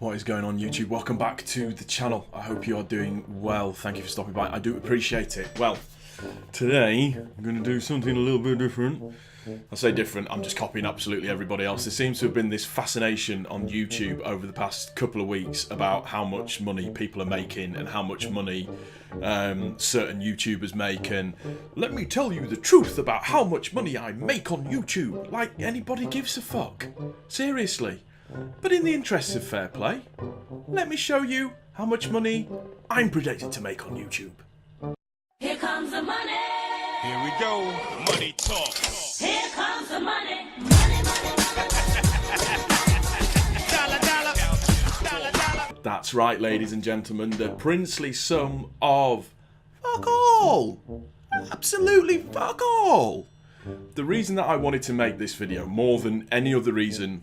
What is going on, YouTube? Welcome back to the channel. I hope you are doing well. Thank you for stopping by. I do appreciate it. Well, today I'm going to do something a little bit different. I say different, I'm just copying absolutely everybody else. There seems to have been this fascination on YouTube over the past couple of weeks about how much money people are making and how much money certain YouTubers make. And let me tell you the truth about how much money I make on YouTube. Like anybody gives a fuck. Seriously. But in the interests of fair play, let me show you how much money I'm predicted to make on YouTube. Here comes the money. Here we go. Money talk. Here comes the money. Money, money, money. Dollar, dollar. Dollar, dollar. That's right, ladies and gentlemen, the princely sum of fuck all. Absolutely fuck all. The reason that I wanted to make this video, more than any other reason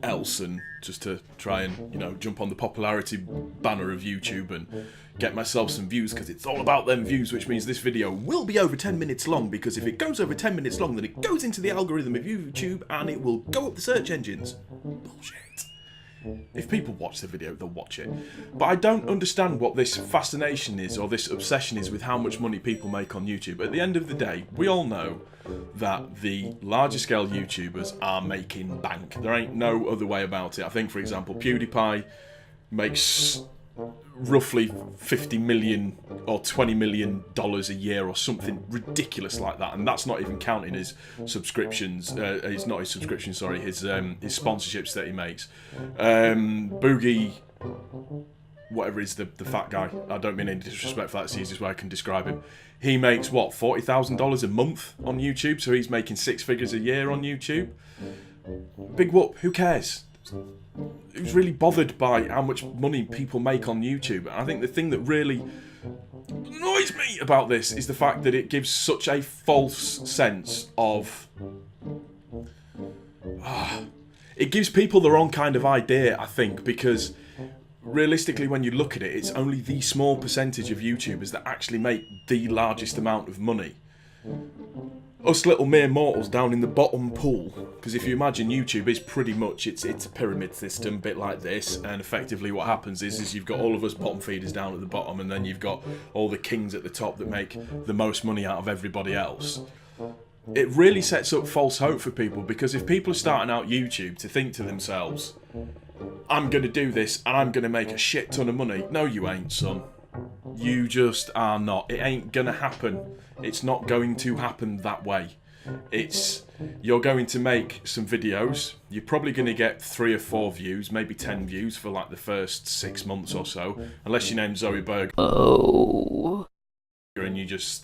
else, and just to try and, you know, jump on the popularity banner of YouTube and get myself some views, because it's all about them views, which means this video will be over 10 minutes long, because if it goes over 10 minutes long, then it goes into the algorithm of YouTube and it will go up the search engines. Bullshit. If people watch the video, they'll watch it. But I don't understand what this fascination is, or this obsession is, with how much money people make on YouTube. At the end of the day, we all know that the larger scale YouTubers are making bank. There ain't no other way about it. I think, for example, PewDiePie makes roughly 50 million or 20 million dollars a year or something ridiculous like that, and that's not even counting his subscriptions. It's not his subscription, sorry, his sponsorships that he makes. Boogie, whatever is the fat guy, I don't mean any disrespect for that, it's the easiest way I can describe him. He makes what, $40,000 a month on YouTube, so he's making 6 figures a year on YouTube. Big whoop, who cares? Who's really bothered by how much money people make on YouTube? And I think the thing that really annoys me about this is the fact that it gives such a false sense of... it gives people the wrong kind of idea, I think, because realistically, when you look at it, it's only the small percentage of YouTubers that actually make the largest amount of money. Us little mere mortals down in the bottom pool, because if you imagine YouTube is pretty much, it's a pyramid system, a bit like this, and effectively what happens is you've got all of us bottom feeders down at the bottom, and then you've got all the kings at the top that make the most money out of everybody else. It really sets up false hope for people, because if people are starting out YouTube to think to themselves, I'm going to do this and I'm going to make a shit ton of money. No, you ain't, son. You just are not. It ain't going to happen. It's not going to happen that way. You're going to make some videos. You're probably going to get 3 or 4 views, maybe 10 views for like the first 6 months or so. Unless your name's Zoe Berg. Oh. And you just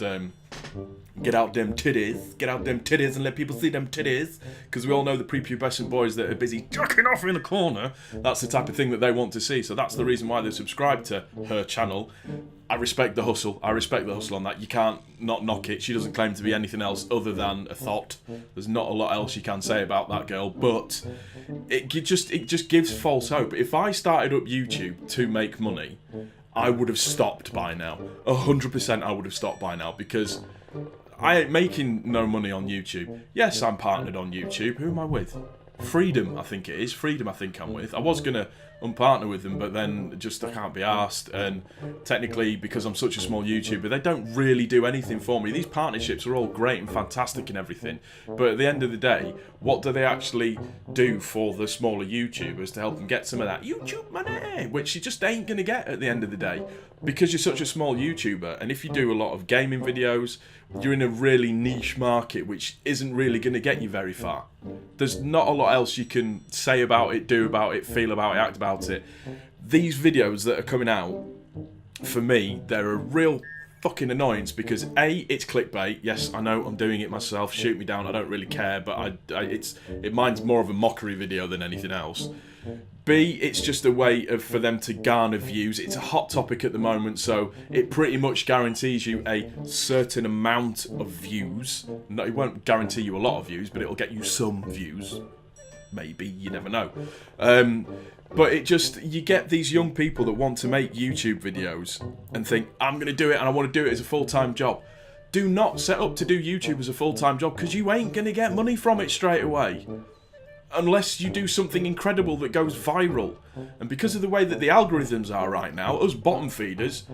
get out them titties and let people see them titties, because we all know the prepubescent boys that are busy jacking off in the corner, that's the type of thing that they want to see. So that's the reason why they subscribe to her channel. I respect the hustle. I respect the hustle on that. You can't not knock it. She doesn't claim to be anything else other than a thought. There's not a lot else you can say about that girl, but it just gives false hope. If I started up YouTube to make money, I would have stopped by now. 100% I would have stopped by now, because I ain't making no money on YouTube. Yes, I'm partnered on YouTube. Who am I with? Freedom, I think it is. Freedom, I think I'm with. I was going to unpartner with them, but then just I can't be arsed. And technically, because I'm such a small YouTuber, they don't really do anything for me. These partnerships are all great and fantastic and everything, but at the end of the day, what do they actually do for the smaller YouTubers to help them get some of that YouTube money, which you just ain't going to get at the end of the day, because you're such a small YouTuber. And if you do a lot of gaming videos, you're in a really niche market, which isn't really going to get you very far. There's not a lot else you can say about it, do about it, feel about it, act about it. These videos that are coming out, for me, they're a real fucking annoyance, because A, it's clickbait. Yes, I know, I'm doing it myself. Shoot me down, I don't really care, but mine's more of a mockery video than anything else. B, it's just a way for them to garner views. It's a hot topic at the moment, so it pretty much guarantees you a certain amount of views. No, it won't guarantee you a lot of views, but it'll get you some views. Maybe, you never know. But you get these young people that want to make YouTube videos and think, I'm going to do it and I want to do it as a full-time job. Do not set up to do YouTube as a full-time job, because you ain't going to get money from it straight away. unless you do something incredible that goes viral. And because of the way that the algorithms are right now, us bottom feeders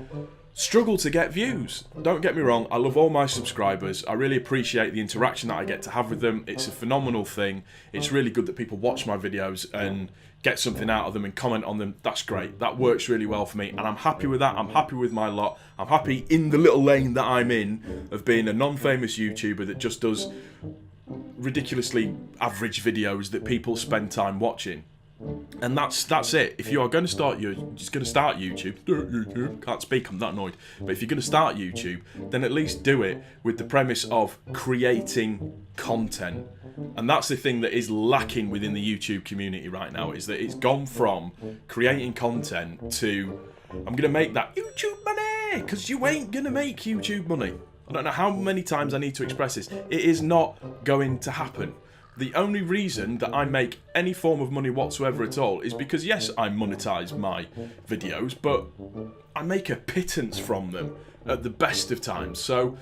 struggle to get views. Don't get me wrong, I love all my subscribers. I really appreciate the interaction that I get to have with them. It's a phenomenal thing. It's really good that people watch my videos and get something out of them and comment on them. That's great. That works really well for me, and I'm happy with that. I'm happy with my lot. I'm happy in the little lane that I'm in of being a non-famous YouTuber that just does ridiculously average videos that people spend time watching. And that's it. If you are going to start YouTube, can't speak, I'm that annoyed. But if you're going to start YouTube, then at least do it with the premise of creating content. And that's the thing that is lacking within the YouTube community right now, is that it's gone from creating content to, I'm going to make that YouTube money, because you ain't going to make YouTube money. I don't know how many times I need to express this. It is not going to happen. The only reason that I make any form of money whatsoever at all is because, yes, I monetize my videos, but I make a pittance from them at the best of times. So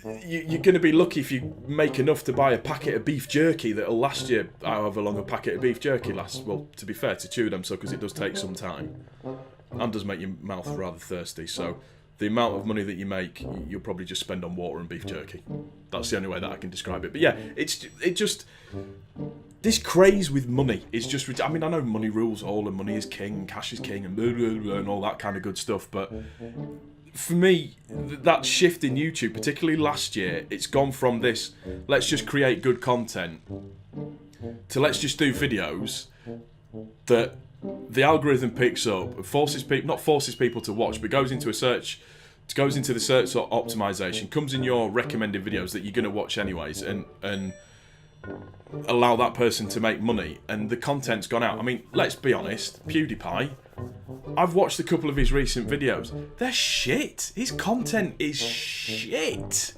you're going to be lucky if you make enough to buy a packet of beef jerky that'll last you however long a packet of beef jerky lasts. Well, to be fair, to chew them, so because it does take some time and does make your mouth rather thirsty. So the amount of money that you make, you'll probably just spend on water and beef jerky. That's the only way that I can describe it. But yeah, it just this craze with money is just. I mean, I know money rules all, and money is king, cash is king, and blah, blah, blah, and all that kind of good stuff. But for me, that shift in YouTube, particularly last year, it's gone from this let's just create good content to let's just do videos that the algorithm picks up, not forces people to watch, but goes into the search optimization, comes in your recommended videos that you're going to watch anyways, and allow that person to make money, and the content's gone out. I mean, let's be honest, PewDiePie, I've watched a couple of his recent videos. They're shit. His content is shit.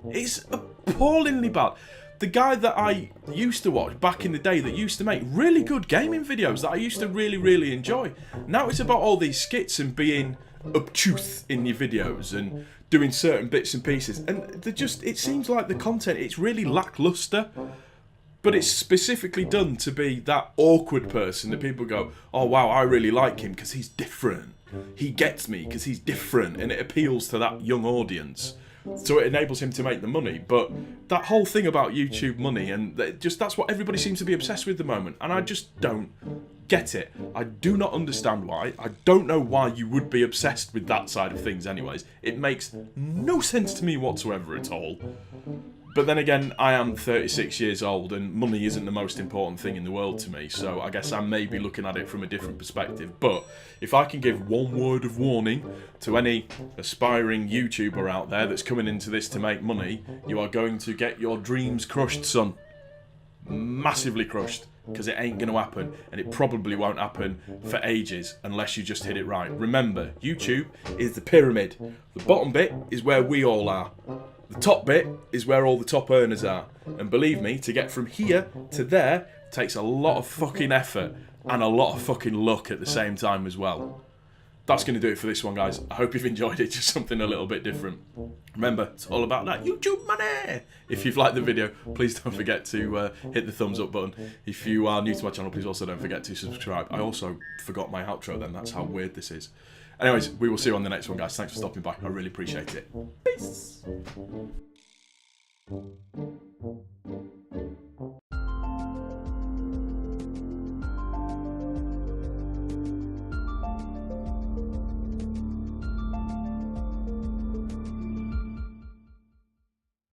It's appallingly bad. The guy that I used to watch back in the day that used to make really good gaming videos that I used to really, really enjoy. Now it's about all these skits and being obtuse in your videos and doing certain bits and pieces. And it seems like the content, it's really lackluster. But it's specifically done to be that awkward person that people go, oh wow, I really like him because he's different. He gets me because he's different, and it appeals to that young audience. So it enables him to make the money. But that whole thing about YouTube money, and that's what everybody seems to be obsessed with at the moment. And I just don't get it. I do not understand why. I don't know why you would be obsessed with that side of things anyways. It makes no sense to me whatsoever at all. But then again, I am 36 years old and money isn't the most important thing in the world to me, so I guess I may be looking at it from a different perspective. But if I can give one word of warning to any aspiring YouTuber out there that's coming into this to make money, you are going to get your dreams crushed, son. Massively crushed. Because it ain't going to happen, and it probably won't happen for ages unless you just hit it right. Remember, YouTube is the pyramid. The bottom bit is where we all are. The top bit is where all the top earners are. And believe me, to get from here to there takes a lot of fucking effort and a lot of fucking luck at the same time as well. That's going to do it for this one, guys. I hope you've enjoyed it, just something a little bit different. Remember, it's all about that YouTube money. If you've liked the video, please don't forget to hit the thumbs up button. If you are new to my channel, please also don't forget to subscribe. I also forgot my outro then, that's how weird this is. Anyways, we will see you on the next one, guys. Thanks for stopping by. I really appreciate it. Peace.